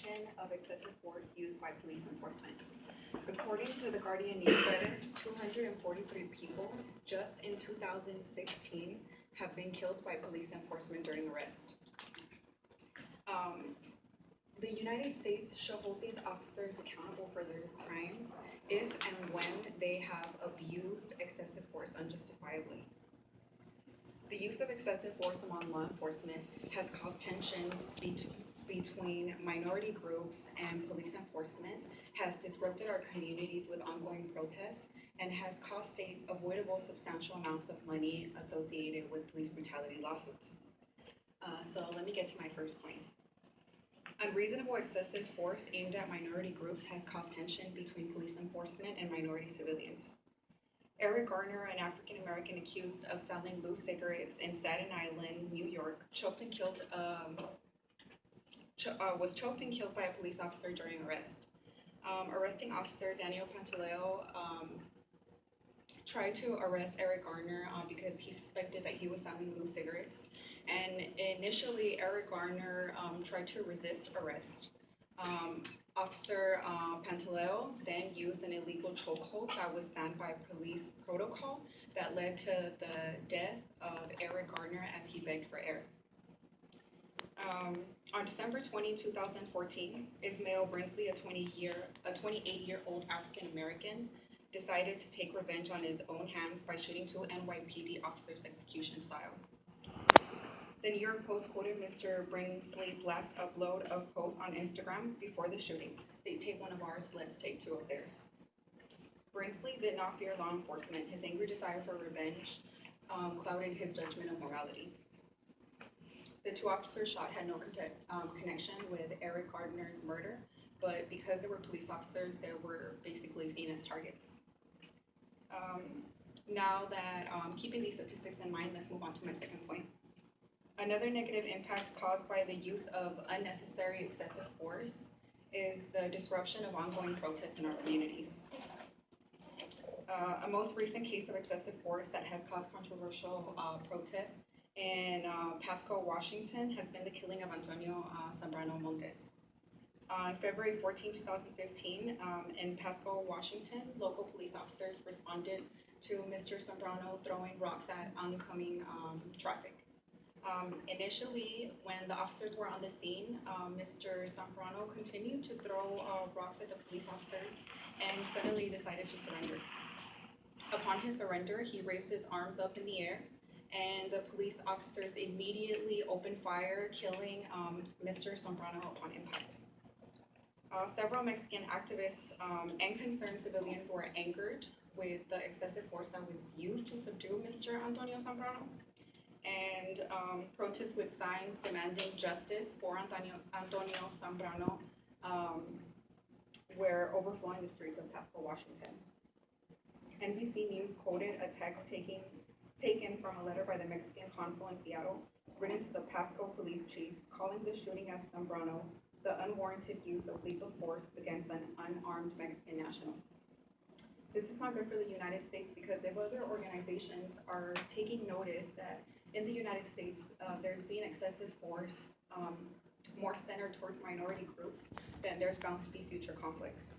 Argumentation of excessive force used by police enforcement. According to the Guardian newsletter, 243 people just in 2016 have been killed by police enforcement during arrest. The United States should hold these officers accountable for their crimes if and when they have abused excessive force unjustifiably. The use of excessive force among law enforcement has caused tensions between minority groups and police enforcement, has disrupted our communities with ongoing protests, and has cost states avoidable substantial amounts of money associated with police brutality lawsuits. So let me get to my first point. Unreasonable excessive force aimed at minority groups has caused tension between police enforcement and minority civilians. Eric Garner, an African American accused of selling loose cigarettes in Staten Island, New York, was choked and killed by a police officer during arrest. Arresting officer Daniel Pantaleo tried to arrest Eric Garner because he suspected that he was selling loose cigarettes. And initially, Eric Garner tried to resist arrest. Officer Pantaleo then used an illegal chokehold that was banned by police protocol that led to the death of Eric Garner as he begged for air. On December 20, 2014, Ismael Brinsley, a 28-year-old African American, decided to take revenge on his own hands by shooting two NYPD officers execution style. The New York Post quoted Mr. Brinsley's last upload of posts on Instagram before the shooting. They take one of ours, let's take two of theirs. Brinsley did not fear law enforcement. His angry desire for revenge clouded his judgment of morality. The two officers shot had no connection with Eric Gardner's murder, but because they were police officers, they were basically seen as targets. Now that keeping these statistics in mind, let's move on to my second point. Another negative impact caused by the use of unnecessary excessive force is the disruption of ongoing protests in our communities. A most recent case of excessive force that has caused controversial protests in Pasco, Washington, has been the killing of Antonio Zambrano Montes. On February 14, 2015, in Pasco, Washington, local police officers responded to Mr. Zambrano throwing rocks at oncoming traffic. Initially, when the officers were on the scene, Mr. Zambrano continued to throw rocks at the police officers and suddenly decided to surrender. Upon his surrender, he raised his arms up in the air, and the police officers immediately opened fire, killing Mr. Zambrano upon impact. Several Mexican activists and concerned civilians were angered with the excessive force that was used to subdue Mr. Antonio Zambrano, and protests with signs demanding justice for Antonio Zambrano were overflowing the streets of Pasco, Washington. NBC News quoted a text taken from a letter by the Mexican consul in Seattle, written to the Pasco police chief, calling the shooting of Zambrano the unwarranted use of lethal force against an unarmed Mexican national. This is not good for the United States because if other organizations are taking notice that in the United States there's been excessive force more centered towards minority groups, then there's bound to be future conflicts.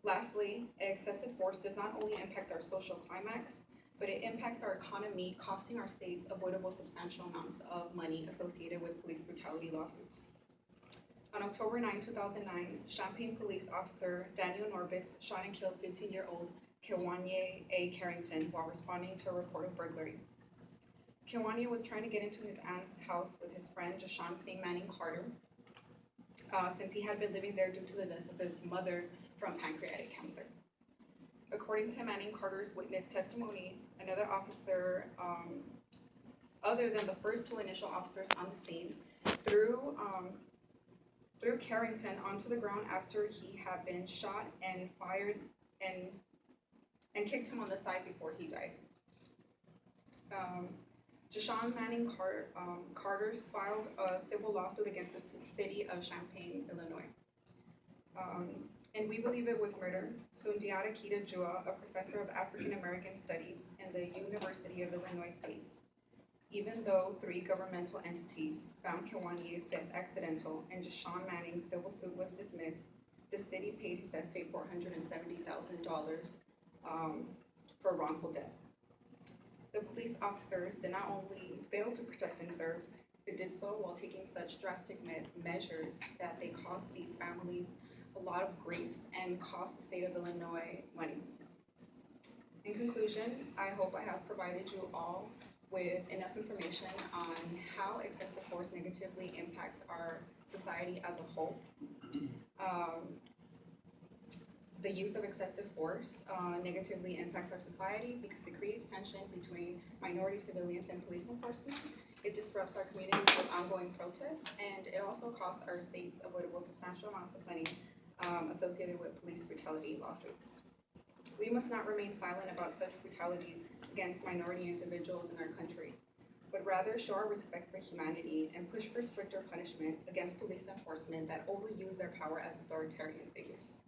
Lastly, excessive force does not only impact our social climax, but it impacts our economy, costing our states avoidable substantial amounts of money associated with police brutality lawsuits. On October 9, 2009, Champaign police officer Daniel Norbitz shot and killed 15-year-old Kiwanye A. Carrington while responding to a report of burglary. Kiwanye was trying to get into his aunt's house with his friend Jashawn C. Manning Carter, since he had been living there due to the death of his mother from pancreatic cancer. According to Manning Carter's witness testimony, another officer, other than the first two initial officers on the scene, threw Carrington onto the ground after he had been shot and fired and kicked him on the side before he died. Jashawn Manning Carter's filed a civil lawsuit against the city of Champaign, Illinois. And we believe it was murder. Sundiata Kita Jua, a professor of African American Studies in the University of Illinois, states, Even though 3 governmental entities found Kiwanye's death accidental and Deshaun Manning's civil suit was dismissed, the city paid his estate $470,000 for wrongful death. The police officers did not only fail to protect and serve, but did so while taking such drastic measures that they caused these families a lot of grief and cost the state of Illinois money. In conclusion, I hope I have provided you all with enough information on how excessive force negatively impacts our society as a whole. The use of excessive force negatively impacts our society because it creates tension between minority civilians and police enforcement. It disrupts our communities with ongoing protests, and it also costs our states avoidable substantial amounts of money associated with police brutality lawsuits. We must not remain silent about such brutality against minority individuals in our country, but rather show our respect for humanity and push for stricter punishment against police enforcement that overuse their power as authoritarian figures.